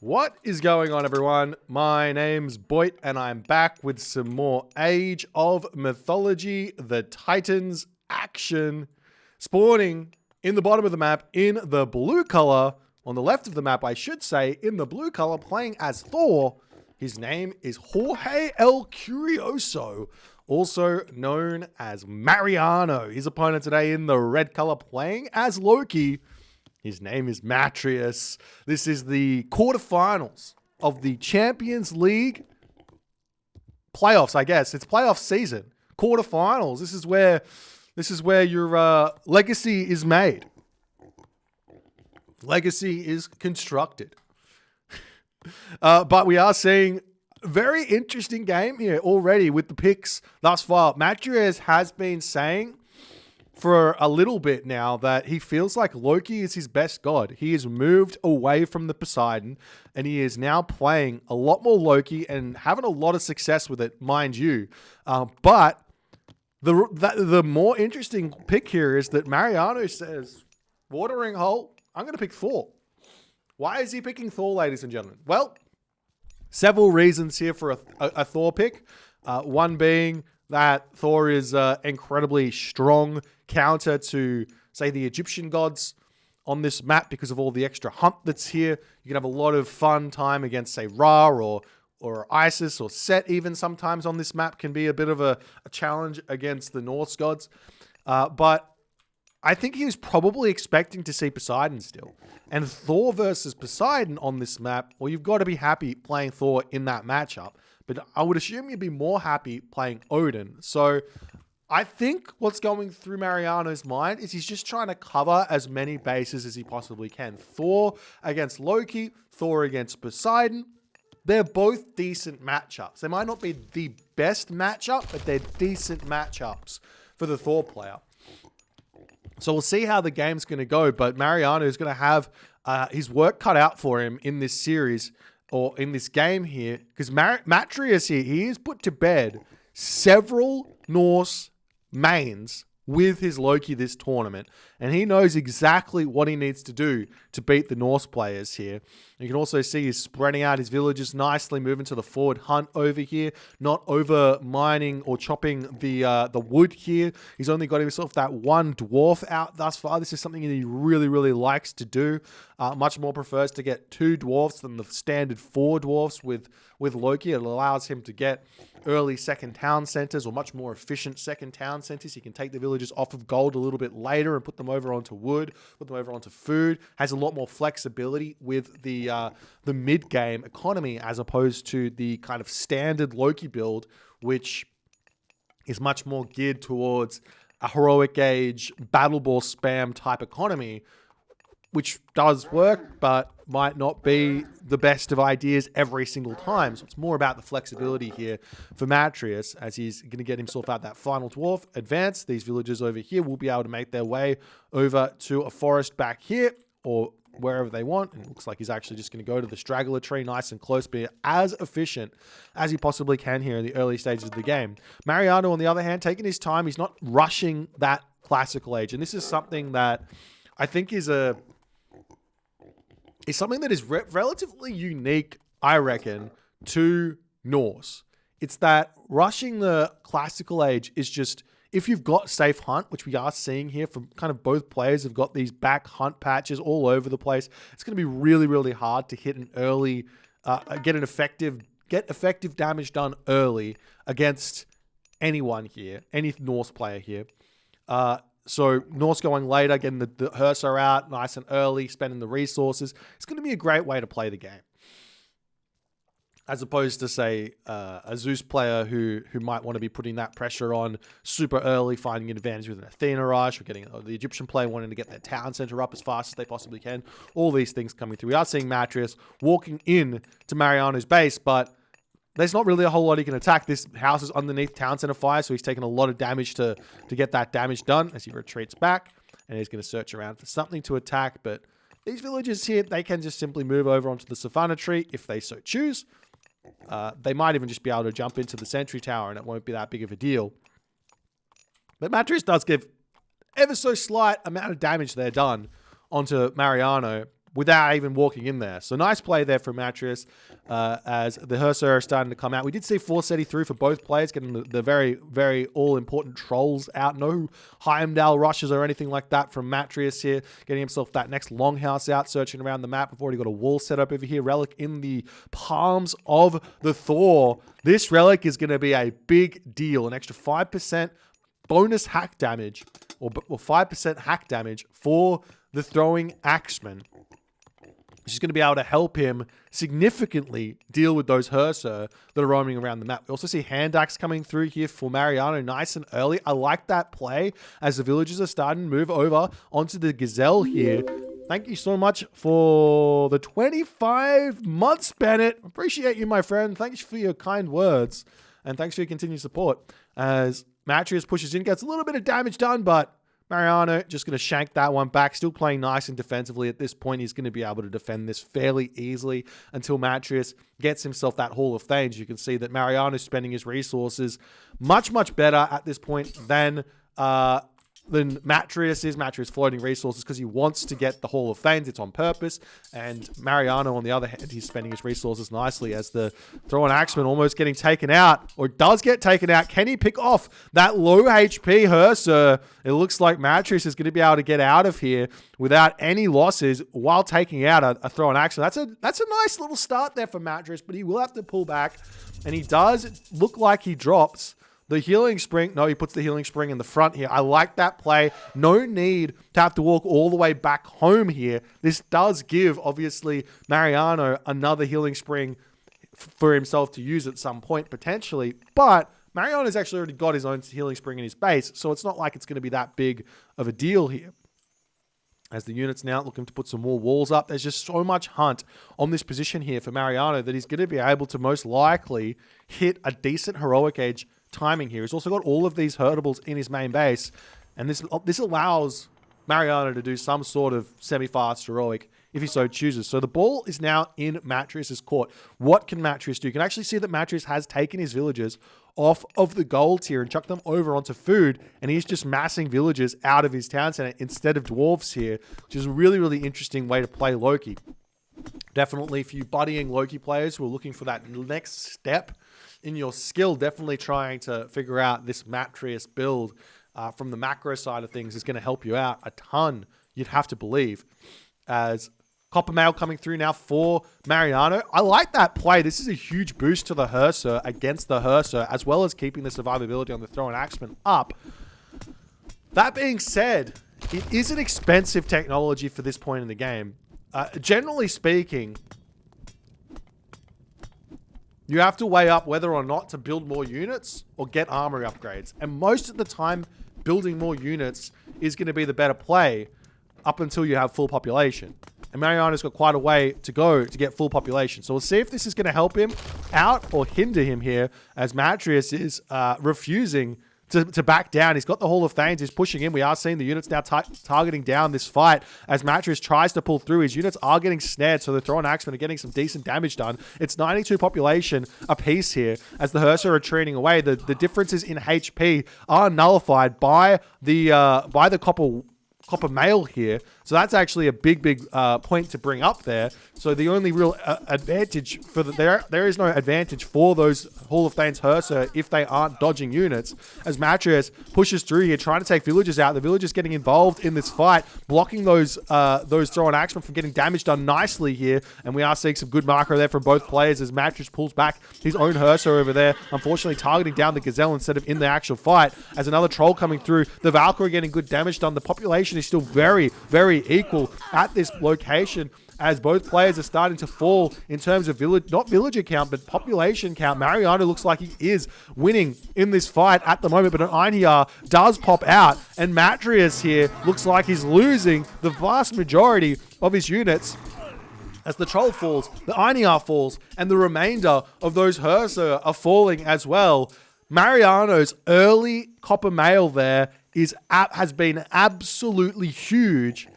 What is going on, everyone? My name's Boit, and I'm back with some more Age of Mythology, the Titans action, spawning in the bottom of the map in the blue color, on the left of the map, I should say, in the blue color, playing as Thor. His name is Jorge El Curioso, also known as Mariano. His opponent today in the red color, playing as Loki. His name is Matreiuss. This is the quarterfinals of the Champions League playoffs, I guess. It's playoff season. Quarterfinals. This is where your legacy is made. Legacy is constructed. But we are seeing a very interesting game here already with the picks thus far. Matreiuss has been saying for a little bit now that he feels like Loki is his best god. He has moved away from the Poseidon and he is now playing a lot more Loki and having a lot of success with it, mind you. But the more interesting pick here is that Mariano says, watering hole, I'm going to pick Thor. Why is he picking Thor, ladies and gentlemen? Well, several reasons here for a Thor pick. One being that Thor is an incredibly strong counter to, say, the Egyptian gods on this map because of all the extra hump that's here. You can have a lot of fun time against, say, Ra or Isis or Set even sometimes on this map can be a bit of a challenge against the Norse gods. But I think he was probably expecting to see Poseidon still. And Thor versus Poseidon on this map, well, you've got to be happy playing Thor in that matchup. But I would assume you'd be more happy playing Odin. So I think what's going through Mariano's mind is he's just trying to cover as many bases as he possibly can. Thor against Loki, Thor against Poseidon. They're both decent matchups. They might not be the best matchup, but they're decent matchups for the Thor player. So we'll see how the game's going to go. But Mariano is going to have his work cut out for him in this series, or in this game here, because Matreiuss here, he has put to bed several Norse mains with his Loki this tournament, and he knows exactly what he needs to do to beat the Norse players here. You can also see he's spreading out his villages nicely, moving to the forward hunt over here, not over mining or chopping the wood here. He's only got himself that one dwarf out thus far. This is something that he really, really likes to do. Much more prefers to get 2 dwarfs than the standard 4 dwarfs with Loki. It allows him to get early second town centers, or much more efficient second town centers. He can take the villages off of gold a little bit later and put them over onto wood, put them over onto food. Has a lot more flexibility with the mid-game economy as opposed to the kind of standard Loki build, which is much more geared towards a heroic age, battle ball spam type economy, which does work, but might not be the best of ideas every single time. So it's more about the flexibility here for Matreiuss, as he's going to get himself out that final dwarf, advance. These villagers over here will be able to make their way over to a forest back here, or wherever they want. And it looks like he's actually just going to go to the straggler tree nice and close, be as efficient as he possibly can here in the early stages of the game. Mariano, on the other hand, taking his time. He's not rushing that classical age. And this is something that I think is something that is relatively unique, I reckon, to Norse. It's that rushing the classical age is just, if you've got safe hunt, which we are seeing here from kind of both players have got these back hunt patches all over the place, it's going to be really, really hard to hit an early, get effective damage done early against anyone here, any Norse player here. So Norse going later, getting the Hursa out nice and early, spending the resources. It's going to be a great way to play the game. As opposed to, say, a Zeus player who might want to be putting that pressure on super early, finding an advantage with an Athena rush, or getting the Egyptian player wanting to get their town center up as fast as they possibly can. All these things coming through. We are seeing Matreiuss walking in to Mariano's base, but there's not really a whole lot he can attack. This house is underneath town center fire, so he's taking a lot of damage to get that damage done as he retreats back. And he's going to search around for something to attack. But these villagers here, they can just simply move over onto the Savannah tree if they so choose. They might even just be able to jump into the sentry tower and it won't be that big of a deal. But Matreiuss does give ever so slight amount of damage there done onto Mariano. without even walking in there. So nice play there from Matreiuss as the Hersir are starting to come out. We did see Forsetti through for both players, getting the very, very all-important trolls out. No Heimdall rushes or anything like that from Matreiuss here, getting himself that next longhouse out, searching around the map. We've already got a wall set up over here. Relic in the palms of the Thor. This relic is going to be a big deal. An extra 5% bonus hack damage, or 5% hack damage for the throwing axeman, which is going to be able to help him significantly deal with those Hersir that are roaming around the map. We also see hand axe coming through here for Mariano nice and early. I like that play as the villagers are starting to move over onto the Gazelle here. Thank you so much for the 25 months, Bennett. Appreciate you, my friend. Thanks for your kind words, and thanks for your continued support. As Matreiuss pushes in, gets a little bit of damage done, but Mariano just going to shank that one back. Still playing nice and defensively. At this point, he's going to be able to defend this fairly easily until Matreiuss gets himself that Hall of Thames. You can see that Mariano's spending his resources much, much better at this point than Matreiuss is. Matreiuss floating resources because he wants to get the Hall of Fames. It's on purpose. And Mariano, on the other hand, he's spending his resources nicely as the throw-in axeman almost getting taken out, or does get taken out. Can he pick off that low HP Hersir? It looks like Matreiuss is going to be able to get out of here without any losses while taking out a throw-in axeman. That's a nice little start there for Matreiuss, but he will have to pull back. And he does look like he drops the healing spring. No, he puts the healing spring in the front here. I like that play. No need to have to walk all the way back home here. This does give, obviously, Mariano another healing spring for himself to use at some point, potentially. But Mariano's actually already got his own healing spring in his base, so it's not like it's going to be that big of a deal here. As the unit's now looking to put some more walls up, there's just so much hunt on this position here for Mariano that he's going to be able to most likely hit a decent heroic age timing here. He's also got all of these hurtables in his main base, and this allows Mariano to do some sort of semi-fast heroic if he so chooses. So the ball is now in Matreiuss's court. What can Matreiuss do? You can actually see that Matreiuss has taken his villagers off of the gold tier and chucked them over onto food, and he's just massing villagers out of his town center instead of dwarves here, which is a really, really interesting way to play Loki. Definitely for you buddying Loki players who are looking for that next step in your skill, definitely trying to figure out this Matreiuss build from the macro side of things is going to help you out a ton, you'd have to believe. As Copper Mail coming through now for Mariano. I like that play. This is a huge boost to the Hersir against the Hersir, as well as keeping the survivability on the throw and axeman up. That being said, it is an expensive technology for this point in the game. Generally speaking, you have to weigh up whether or not to build more units or get armor upgrades. And most of the time, building more units is going to be the better play up until you have full population. And Mariano's got quite a way to go to get full population. So we'll see if this is going to help him out or hinder him here, as Matreiuss is refusing to back down. He's got the Hall of Thanes. He's pushing in. We are seeing the units now targeting down this fight as Matreiuss tries to pull through. His units are getting snared, so the Thrown Axemen are getting some decent damage done. It's 92 population apiece here as the Hersir are retreating away. The differences in HP are nullified by the copper mail here. So that's actually a big point to bring up there. So the only real advantage for there is no advantage for those Hall of Thanes Hersir if they aren't dodging units, as Matreiuss pushes through here trying to take villagers out. The villagers getting involved in this fight, blocking those throw and axemen from getting damage done nicely here, and we are seeing some good macro there from both players as Matreiuss pulls back his own Hersir over there, unfortunately targeting down the Gazelle instead of in the actual fight. As another troll coming through, the Valkyrie getting good damage done. The population is still very equal at this location, as both players are starting to fall in terms of not villager count, but population count. Mariano looks like he is winning in this fight at the moment, but an Einhjar does pop out, and Matreiuss here looks like he's losing the vast majority of his units. As the troll falls, the Einhjar falls, and the remainder of those Hersir are falling as well. Mariano's early copper mail there has been absolutely huge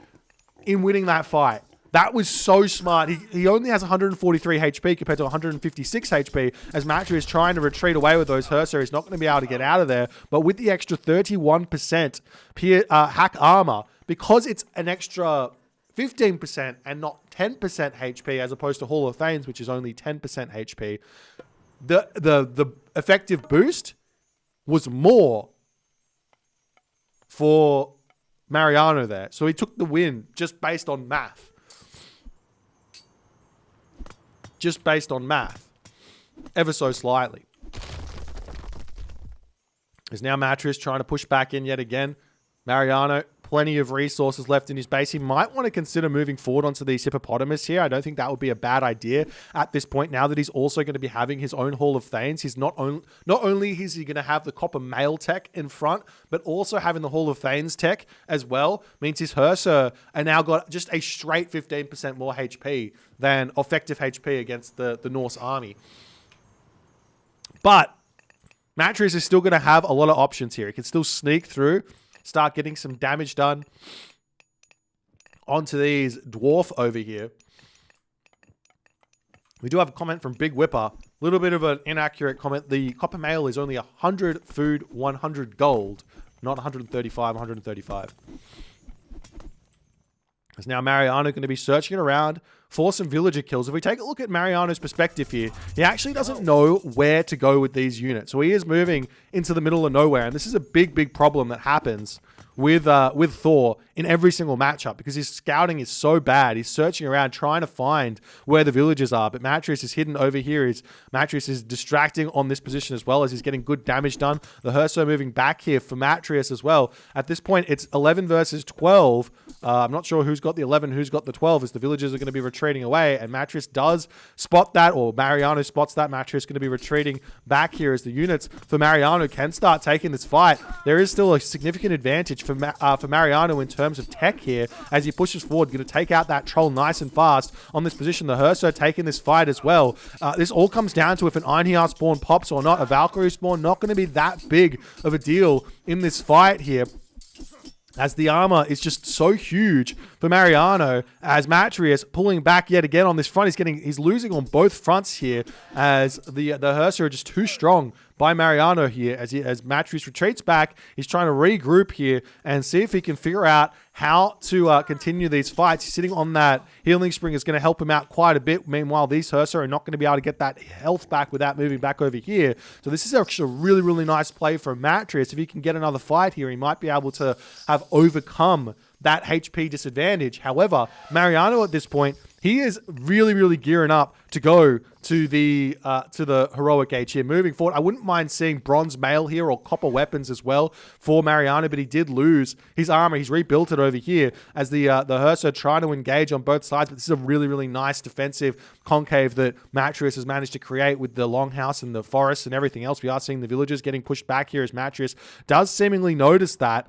in winning that fight. That was so smart. He only has 143 HP compared to 156 HP, as Matreiuss is trying to retreat away with those Hersir. He's not going to be able to get out of there, but with the extra 31% hack armor, because it's an extra 15% and not 10% HP, as opposed to Hall of Thanes, which is only 10% HP, the effective boost was more for Mariano there. So he took the win just based on math. Just based on math. Ever so slightly. There's now Matreiuss trying to push back in yet again. Mariano, plenty of resources left in his base. He might want to consider moving forward onto these hippopotamus here. I don't think that would be a bad idea at this point, now that he's also going to be having his own Hall of Thanes. He's not only is he going to have the copper mail tech in front, but also having the Hall of Thanes tech as well means his Herser are now got just a straight 15% more HP than effective HP against the Norse army. But Matreiuss is still going to have a lot of options here. He can still sneak through, start getting some damage done onto these dwarf over here. We do have a comment from Big Whipper. A little bit of an inaccurate comment. The copper mail is only 100 food, 100 gold, not 135, 135. There's now Mariano going to be searching around for some villager kills. If we take a look at Mariano's perspective here, he actually doesn't know where to go with these units. So he is moving into the middle of nowhere. And this is a big, big problem that happens with Thor in every single matchup, because his scouting is so bad. He's searching around trying to find where the villagers are, but Matreiuss is hidden over here. Matreiuss is distracting on this position as well, as he's getting good damage done. The Herso moving back here for Matreiuss as well. At this point, it's 11 versus 12. I'm not sure who's got the 11, who's got the 12, as the villagers are going to be retreating away, and Matreiuss does spot that, or Mariano spots that. Matreiuss going to be retreating back here as the units for Mariano can start taking this fight. There is still a significant advantage for Mariano in terms of tech here as he pushes forward, going to take out that troll nice and fast on this position. The Herso taking this fight as well. This all comes down to if an Einhjar spawn pops or not. A Valkyrie spawn not going to be that big of a deal in this fight here, as the armor is just so huge for Mariano, as Matreiuss pulling back yet again on this front. He's losing on both fronts here, as the Herser are just too strong by Mariano here. As Matreiuss retreats back, he's trying to regroup here and see if he can figure out how to continue these fights. He's sitting on that healing spring, is going to help him out quite a bit. Meanwhile, these Herser are not going to be able to get that health back without moving back over here. So this is actually a really, really nice play from Matreiuss. If he can get another fight here, he might be able to have overcome that HP disadvantage. However, Mariano at this point, he is really, really gearing up to go to the heroic age here. Moving forward, I wouldn't mind seeing bronze mail here or copper weapons as well for Mariano, but he did lose his armor. He's rebuilt it over here as the Herso trying to engage on both sides. But this is a really, really nice defensive concave that Matreiuss has managed to create with the longhouse and the forest and everything else. We are seeing the villagers getting pushed back here as Matreiuss does seemingly notice that.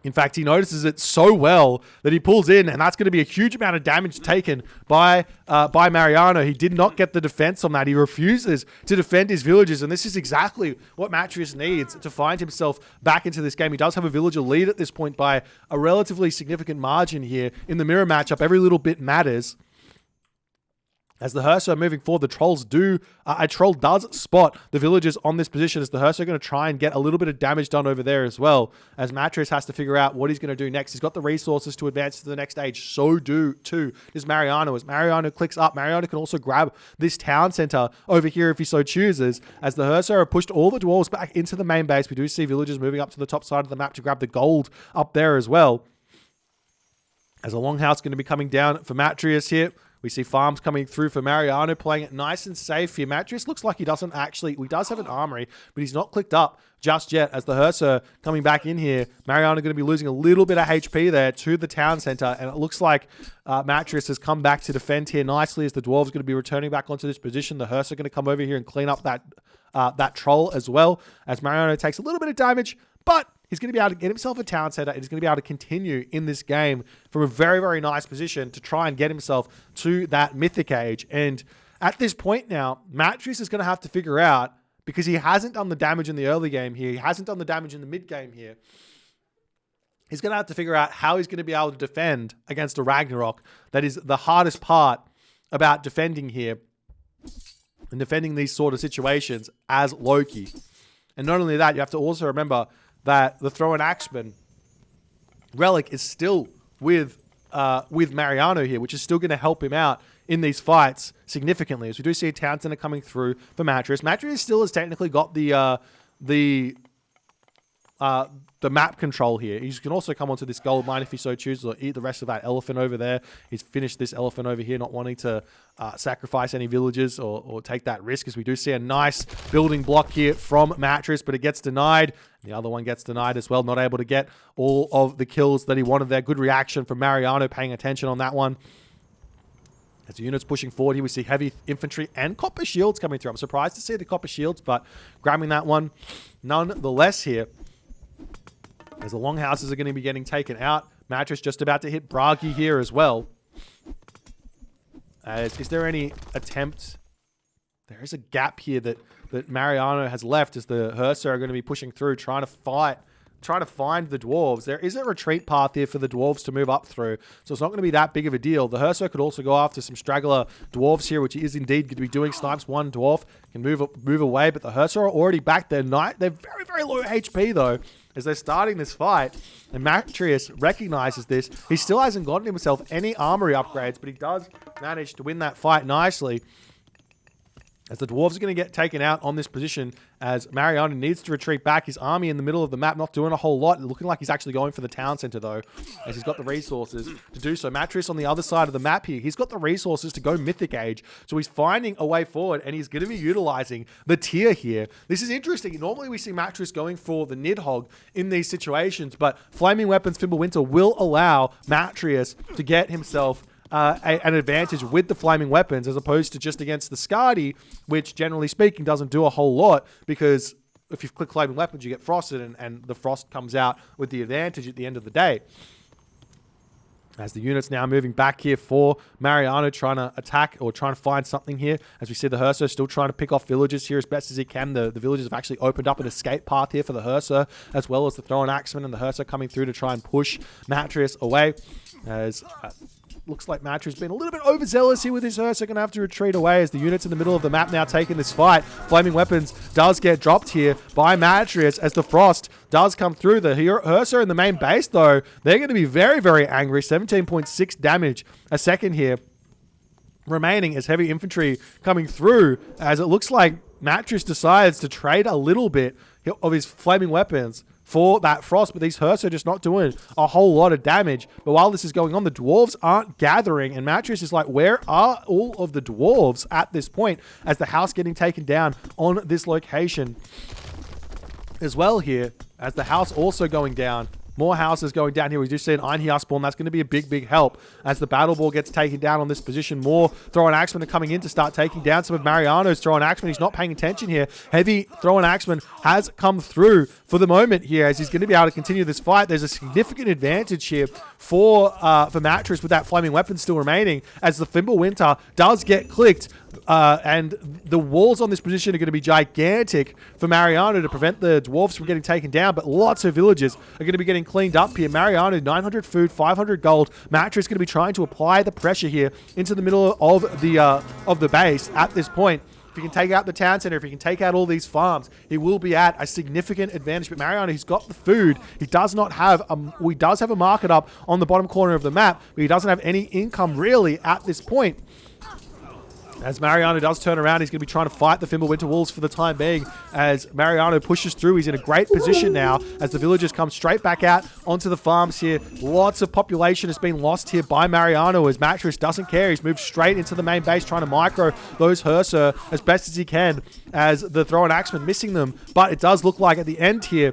In fact, he notices it so well that he pulls in, and that's going to be a huge amount of damage taken by Mariano. He did not get the defense on that. He refuses to defend his villagers, and this is exactly what Matreiuss needs to find himself back into this game. He does have a villager lead at this point by a relatively significant margin here. In the mirror matchup, every little bit matters. As the Herso are moving forward, a troll does spot the villagers on this position, as the Herso are going to try and get a little bit of damage done over there as well, as Matreiuss has to figure out what he's going to do next. He's got the resources to advance to the next stage. So too is Mariano. As Mariano clicks up, Mariano can also grab this town center over here if he so chooses. As the Herso have pushed all the dwarves back into the main base, we do see villagers moving up to the top side of the map to grab the gold up there as well. As a longhouse going to be coming down for Matreiuss here. We see farms coming through for Mariano, playing it nice and safe here. Matreiuss looks like he does have an armory, but he's not clicked up just yet. As the Herso coming back in here, Mariano going to be losing a little bit of HP there to the town center, and it looks like Matreiuss has come back to defend here nicely, as the dwarves are going to be returning back onto this position. The Herso are going to come over here and clean up that troll as well, as Mariano takes a little bit of damage, but he's going to be able to get himself a town center, and he's going to be able to continue in this game from a very, very nice position to try and get himself to that mythic age. And at this point now, Matreiuss is going to have to figure out, because he hasn't done the damage in the early game here, he hasn't done the damage in the mid game here, he's going to have to figure out how he's going to be able to defend against a Ragnarok. That is the hardest part about defending here and defending these sort of situations as Loki. And not only that, you have to also remember that the Throw and Axeman relic is still with with Mariano here, which is still going to help him out in these fights significantly. As we do see a town center coming through for Matreiuss. Matreiuss still has technically got the map control here. He can also come onto this gold mine if he so chooses, or eat the rest of that elephant over there. He's finished this elephant over here, not wanting to sacrifice any villagers or take that risk, as we do see a nice building block here from Matreiuss, but it gets denied. The other one gets denied as well, not able to get all of the kills that he wanted there. Good reaction from Mariano, paying attention on that one. As the unit's pushing forward here, we see heavy infantry and copper shields coming through. I'm surprised to see the copper shields, but grabbing that one nonetheless here. As the longhouses are going to be getting taken out. Matreiuss just about to hit Bragi here as well. Is there any attempt? There is a gap here that Mariano has left as the Hursa are going to be pushing through, trying to find the dwarves. There is a retreat path here for the dwarves to move up through, so it's not going to be that big of a deal. The Hursa could also go after some straggler dwarves here, which he is indeed going to be doing. Snipes one dwarf, can move away, but the Hursa are already back there. They're very, very low HP though, as they're starting this fight, and Matreiuss recognizes this. He still hasn't gotten himself any armory upgrades, but he does manage to win that fight nicely. As the dwarves are going to get taken out on this position, as Mariano needs to retreat back. His army in the middle of the map, not doing a whole lot. Looking like he's actually going for the town center, though, as he's got the resources to do so. Matreiuss on the other side of the map here. He's got the resources to go Mythic Age, so he's finding a way forward, and he's going to be utilizing the tier here. This is interesting. Normally, we see Matreiuss going for the Nidhogg in these situations, but Flaming Weapons Fimbulwinter will allow Matreiuss to get himself an advantage with the flaming weapons, as opposed to just against the Skadi, which generally speaking doesn't do a whole lot, because if you click flaming weapons you get frosted, and the frost comes out with the advantage at the end of the day. As the unit's now moving back here for Mariano, trying to attack or trying to find something here. As we see the Hursa still trying to pick off villagers here as best as he can. The villagers have actually opened up an escape path here for the Hursa, as well as the Thrown Axeman and the Hursa coming through to try and push Matreiuss away. As looks like Matreiuss been a little bit overzealous here with his Hursa, going to have to retreat away as the units in the middle of the map now taking this fight. Flaming Weapons does get dropped here by Matreiuss as the Frost does come through. The Hursa in the main base, though, they're going to be very, very angry. 17.6 damage a second here remaining as heavy infantry coming through, as it looks like Matreiuss decides to trade a little bit of his Flaming Weapons for that Frost, but these Hursa are just not doing a whole lot of damage. But while this is going on, the dwarves aren't gathering, and Matreiuss is like, where are all of the dwarves at this point, as the house getting taken down on this location as well here, as the house also going down. More houses going down here. We just see an Einhjar spawn. That's going to be a big, big help as the battle ball gets taken down on this position. More Thrown Axemen are coming in to start taking down some of Mariano's Thrown Axemen. He's not paying attention here. Heavy Thrown Axeman has come through for the moment here, as he's going to be able to continue this fight. There's a significant advantage here for Matreiuss with that Flaming Weapon still remaining, as the Fimbulwinter does get clicked. And the walls on this position are going to be gigantic for Mariano to prevent the dwarves from getting taken down, but lots of villagers are going to be getting cleaned up here. Mariano, 900 food, 500 gold. Matreiuss is going to be trying to apply the pressure here into the middle of the base at this point. If he can take out the town center, if he can take out all these farms, he will be at a significant advantage. But Mariano, he's got the food. He does not have he does have a market up on the bottom corner of the map, but he doesn't have any income really at this point. As Mariano does turn around, he's going to be trying to fight the Fimbulwinter Wolves for the time being. As Mariano pushes through, he's in a great position now as the villagers come straight back out onto the farms here. Lots of population has been lost here by Mariano, as Matreiuss doesn't care. He's moved straight into the main base, trying to micro those Hursa as best as he can, as the Thrown Axeman missing them. But it does look like at the end here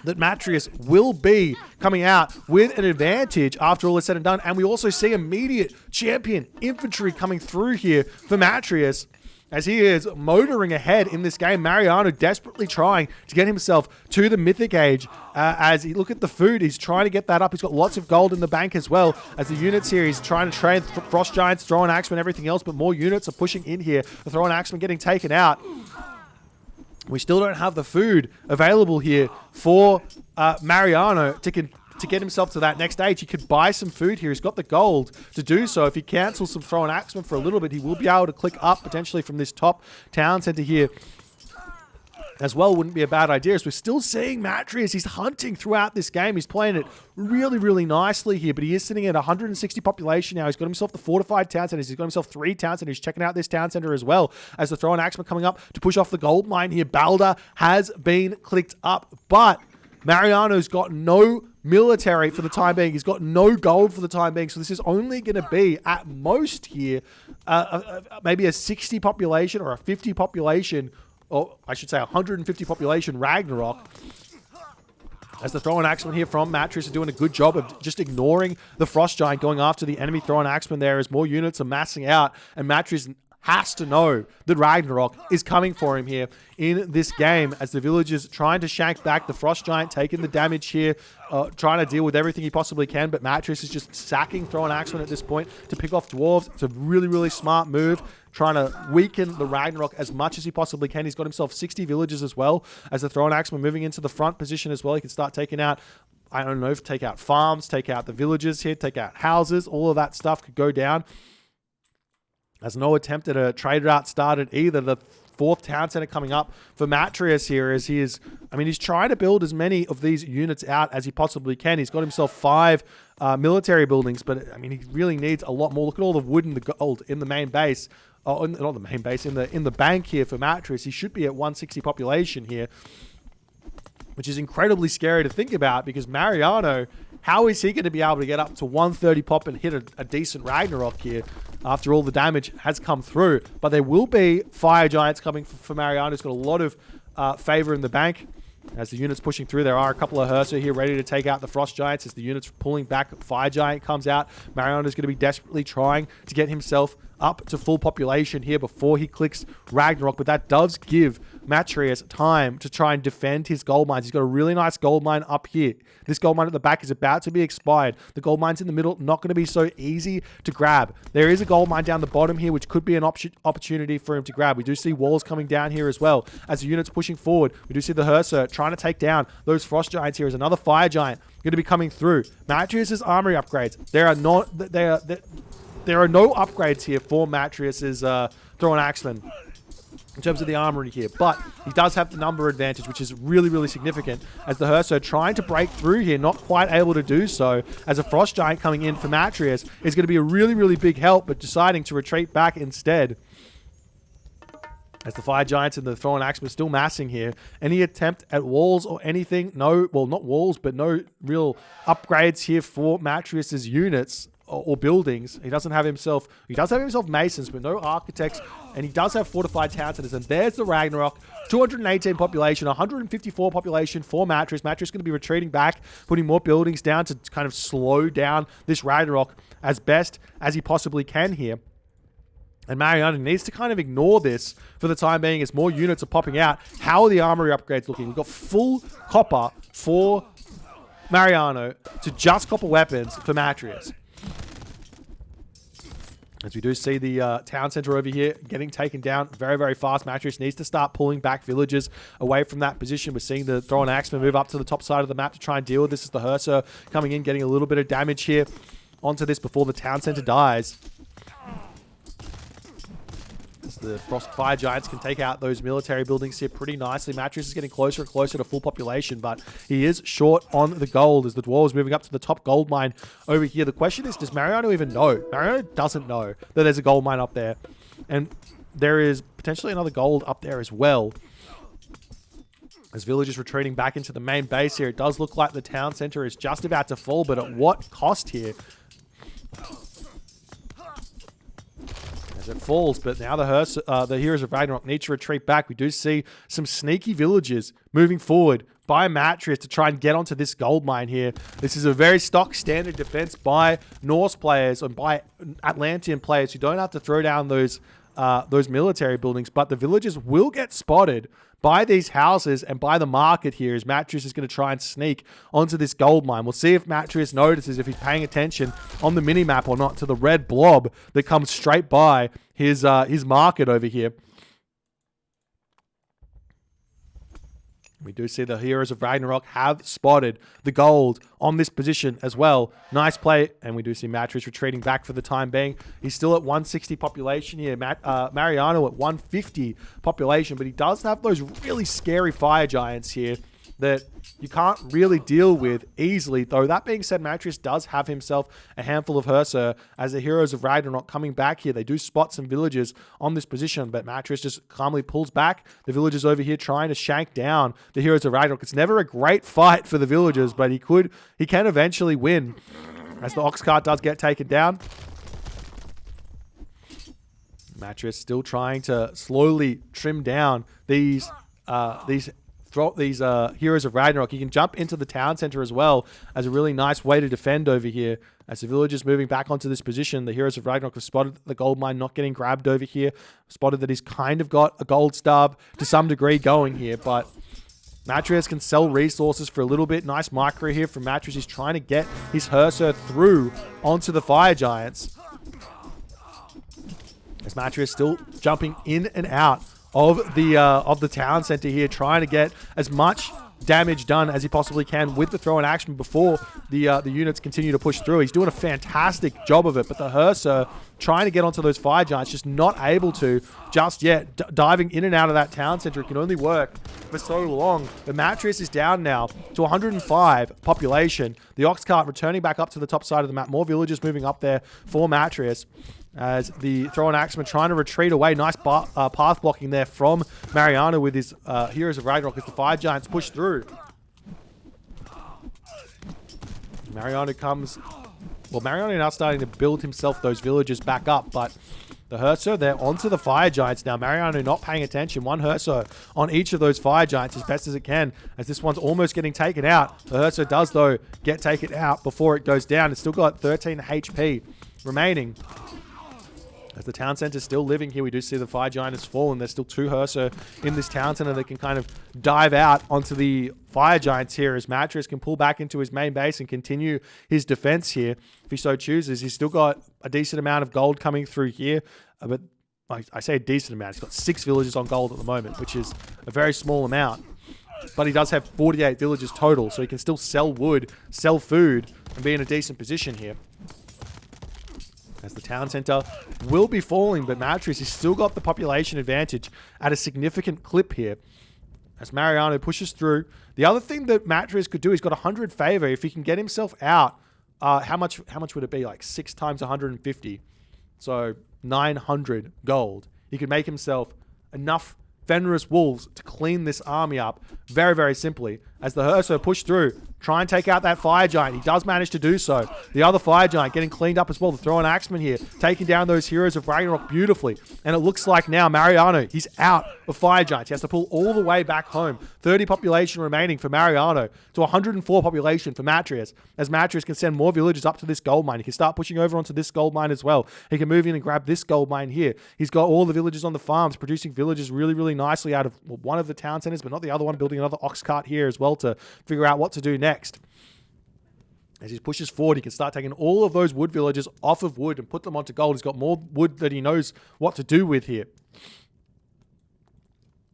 that Matreiuss will be coming out with an advantage after all is said and done. And we also see immediate champion infantry coming through here for Matreiuss, as he is motoring ahead in this game. Mariano desperately trying to get himself to the Mythic Age. As he look at the food, he's trying to get that up. He's got lots of gold in the bank as well. As the units here, he's trying to train Frost Giants, Thrown Axemen, everything else, but more units are pushing in here. The Thrown Axemen getting taken out. We still don't have the food available here for Mariano to get himself to that next stage. He could buy some food here. He's got the gold to do so. If he cancels some Thrown Axemen for a little bit, he will be able to click up potentially from this top town center here. as well wouldn't be a bad idea. As we're still seeing Matreiuss, he's hunting throughout this game. He's playing it really, really nicely here, but he is sitting at 160 population now. He's got himself the fortified town centers. He's got himself 3 town centers. He's checking out this town center as well. As the throw and axeman coming up to push off the gold mine here. Balder has been clicked up, but Mariano's got no military for the time being. He's got no gold for the time being. So this is only going to be, at most here, maybe a 60 population or a 50 population, or I should say 150 population Ragnarok. As the throw and axeman here from Matreiuss are doing a good job of just ignoring the Frost Giant, going after the enemy throw and axeman there as more units are massing out, and Matreiuss has to know that Ragnarok is coming for him here in this game, as the villagers trying to shank back the Frost Giant, taking the damage here, trying to deal with everything he possibly can, but Matreiuss is just sacking throw and axeman at this point to pick off dwarves. It's a really, really smart move, trying to weaken the Ragnarok as much as he possibly can. He's got himself 60 villagers as well, as the throw and axeman moving into the front position as well. He can start taking out, I don't know, take out farms, take out the villages here, take out houses, all of that stuff could go down. As no attempt at a trade route started either. The 4th town center coming up for Matreiuss here, as he is, I mean, he's trying to build as many of these units out as he possibly can. He's got himself 5 military buildings, but I mean, he really needs a lot more. Look at all the wood and the gold in the main base. Oh, not the main base, in the bank here for Matreiuss. He should be at 160 population here, which is incredibly scary to think about, because Mariano, how is he going to be able to get up to 130 pop and hit a decent Ragnarok here after all the damage has come through? But there will be fire giants coming for Mariano. He's got a lot of favor in the bank. As the units pushing through, there are a couple of Hersa here ready to take out the Frost Giants. As the units pulling back, Fire Giant comes out. Mariano is going to be desperately trying to get himself up to full population here before he clicks Ragnarok, but that does give Matreiuss time to try and defend his gold mines. He's got a really nice gold mine up here. This gold mine at the back is about to be expired. The gold mines in the middle, not going to be so easy to grab. There is a gold mine down the bottom here, which could be an opportunity for him to grab. We do see walls coming down here as well. As the unit's pushing forward, we do see the Hersa trying to take down those Frost Giants here. Is another Fire Giant going to be coming through. Matreiuss's armory upgrades. There are no upgrades here for Matreiuss's throw and axeman in terms of the armory here, but he does have the number advantage, which is really, really significant, as the Hersa trying to break through here, not quite able to do so, as a Frost Giant coming in for Matreiuss is going to be a really, really big help, but deciding to retreat back instead. As the Fire Giants and the throw and axeman still massing here. Any attempt at walls or anything? No, well, not walls, but no real upgrades here for Matreiuss's units or buildings. He does have himself masons, but no architects, and he does have fortified town centers. And there's the Ragnarok. 218 population, 154 population for Matreiuss. Matreiuss going to be retreating back, putting more buildings down to kind of slow down this Ragnarok as best as he possibly can here. And Mariano needs to kind of ignore this for the time being as more units are popping out. How are the armory upgrades looking? We've got full copper for Mariano to just copper weapons for Matreiuss. As we do see the town center over here getting taken down very, very fast. Matreiuss needs to start pulling back villagers away from that position. We're seeing the throw and axeman move up to the top side of the map to try and deal with this. As the Hersa coming in, getting a little bit of damage here onto this before the town center dies. As the Frost Fire Giants can take out those military buildings here pretty nicely. Matreiuss is getting closer and closer to full population, but he is short on the gold as the dwarves moving up to the top gold mine over here. The question is, does Mariano even know? Mariano doesn't know that there's a gold mine up there, and there is potentially another gold up there as well. As villagers retreating back into the main base here, it does look like the town center is just about to fall, but at what cost here? As it falls, but now the Heroes of Ragnarok need to retreat back. We do see some sneaky villagers moving forward by Matreiuss to try and get onto this gold mine here. This is a very stock standard defense by Norse players and by Atlantean players who don't have to throw down those military buildings, but the villagers will get spotted by these houses and by the market here as Matreiuss is going to try and sneak onto this gold mine. We'll see if Matreiuss notices, if he's paying attention on the mini-map or not, to the red blob that comes straight by his market over here. We do see the Heroes of Ragnarok have spotted the gold on this position as well. Nice play. And we do see Matreiuss retreating back for the time being. He's still at 160 population here. Mariano at 150 population. But he does have those really scary fire giants here that you can't really deal with easily. Though that being said, Matreiuss does have himself a handful of Herser as the Heroes of Ragnarok coming back here. They do spot some villagers on this position, but Matreiuss just calmly pulls back. The villagers over here trying to shank down the Heroes of Ragnarok. It's never a great fight for the villagers, but he can eventually win as the ox cart does get taken down. Matreiuss still trying to slowly trim down these Heroes of Ragnarok. He can jump into the town center as well as a really nice way to defend over here. As the villagers moving back onto this position, the Heroes of Ragnarok have spotted the gold mine not getting grabbed over here. Spotted that he's kind of got a gold stub to some degree going here, but Matreiuss can sell resources for a little bit. Nice micro here from Matreiuss. He's trying to get his Herser through onto the fire giants. As Matreiuss still jumping in and out of the town center here, trying to get as much damage done as he possibly can with the throw in action before the units continue to push through. He's doing a fantastic job of it, but the Herser trying to get onto those fire giants, just not able to just yet. Diving in and out of that town center, it can only work for so long. The Matreiuss is down now to 105 population. The ox cart returning back up to the top side of the map. More villagers moving up there for Matreiuss. As the throw-in axeman trying to retreat away. Nice path blocking there from Mariano with his Heroes of Ragnarok as the fire giants push through. Mariano comes... Well, Mariano now starting to build himself those villagers back up, but the Herser, they're onto the fire giants now. Mariano not paying attention. One Herser on each of those fire giants as best as it can, as this one's almost getting taken out. The Herser does, though, get taken out before it goes down. It's still got 13 HP remaining. As the town center's still living here, we do see the fire giant has fallen. There's still two Herser in this town center that can kind of dive out onto the fire giants here, as Matreiuss can pull back into his main base and continue his defense here if he so chooses. He's still got a decent amount of gold coming through here, but I say a decent amount. He's got 6 villages on gold at the moment, which is a very small amount. But he does have 48 villages total, so he can still sell wood, sell food, and be in a decent position here. As the town center will be falling, but Matreiuss has still got the population advantage at a significant clip here. As Mariano pushes through. The other thing that Matreiuss could do, he's got 100 favor. If he can get himself out, how much would it be? Like 6 times 150. So 900 gold. He could make himself enough Fenris wolves to clean this army up very, very simply. As the Herser push through, try and take out that fire giant. He does manage to do so. The other fire giant getting cleaned up as well. The throw-in axeman here, taking down those Heroes of Ragnarok beautifully. And it looks like now Mariano, he's out of fire giants. He has to pull all the way back home. 30 population remaining for Mariano to 104 population for Matreiuss. As Matreiuss can send more villagers up to this gold mine. He can start pushing over onto this gold mine as well. He can move in and grab this gold mine here. He's got all the villagers on the farms, producing villagers really, really nicely out of one of the town centers, but not the other one, building another ox cart here as well to figure out what to do next. As he pushes forward, he can start taking all of those wood villagers off of wood and put them onto gold. He's got more wood that he knows what to do with here.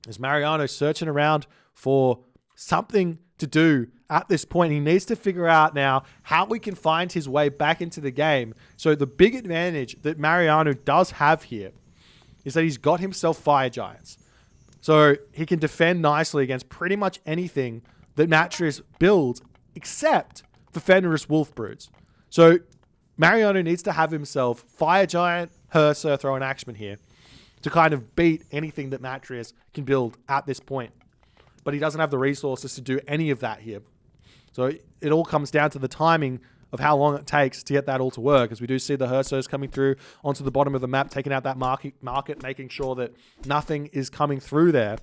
As Mariano searching around for something to do at this point, he needs to figure out now how we can find his way back into the game. So the big advantage that Mariano does have here is that he's got himself fire giants. So he can defend nicely against pretty much anything that Matreiuss builds, except for Fenris wolf broods. So Mariano needs to have himself fire giant, Herser, throw an axeman here to kind of beat anything that Matreiuss can build at this point. But he doesn't have the resources to do any of that here. So it all comes down to the timing of how long it takes to get that all to work, as we do see the Hersers coming through onto the bottom of the map, taking out that market, making sure that nothing is coming through there.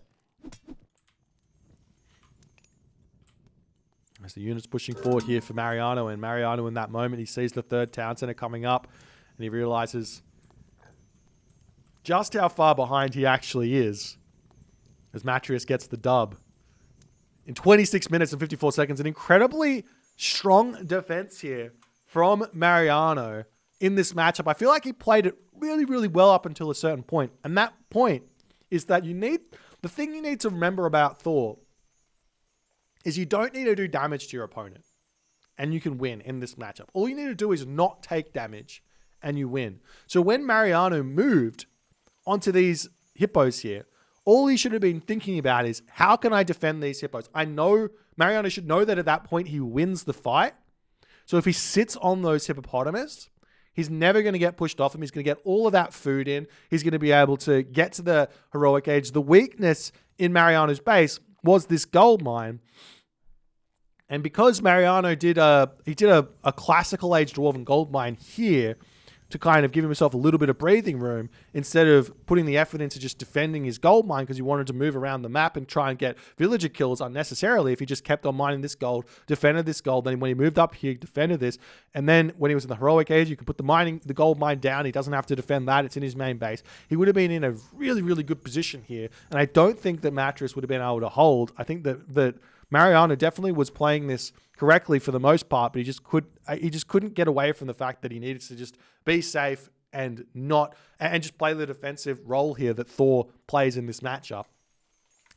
As the unit's pushing forward here for Mariano, and Mariano in that moment, he sees the third town center coming up, and he realizes just how far behind he actually is, as Matreiuss gets the dub. In 26 minutes and 54 seconds, an incredibly strong defense here from Mariano in this matchup. I feel like he played it really, really well up until a certain point. And that point is that the thing you need to remember about Thor is you don't need to do damage to your opponent and you can win in this matchup. All you need to do is not take damage and you win. So when Mariano moved onto these hippos here, all he should have been thinking about is, how can I defend these hippos? I know Mariano should know that at that point he wins the fight. So if he sits on those hippopotamus, he's never going to get pushed off him. He's going to get all of that food in. He's going to be able to get to the heroic age. The weakness in Mariano's base was this gold mine. And because Mariano did a classical age dwarven gold mine here to kind of give himself a little bit of breathing room, instead of putting the effort into just defending his gold mine because he wanted to move around the map and try and get villager kills unnecessarily, if he just kept on mining this gold, defended this gold, then when he moved up here, he defended this, and then when he was in the heroic age, you can put the gold mine down. He doesn't have to defend that. It's in his main base. He would have been in a really, really good position here, and I don't think that Matreiuss would have been able to hold. I think that Mariano definitely was playing this correctly for the most part, but he just couldn't get away from the fact that he needed to just be safe and just play the defensive role here that Thor plays in this matchup.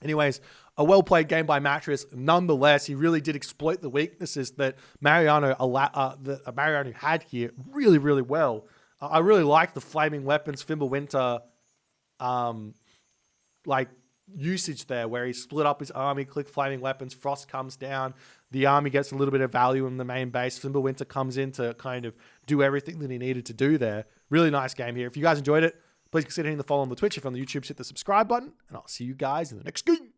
Anyways, a well-played game by Matreiuss. Nonetheless, he really did exploit the weaknesses that Mariano had here really, really well. I really like the flaming weapons, Fimbulwinter, usage there, where he split up his army, click flaming weapons, Frost comes down, the army gets a little bit of value in the main base, Fimbulwinter comes in to kind of do everything that he needed to do there. Really nice game here. If you guys enjoyed it, please consider hitting the follow on the Twitch. If you're on the YouTube, hit the subscribe button, and I'll see you guys in the next game.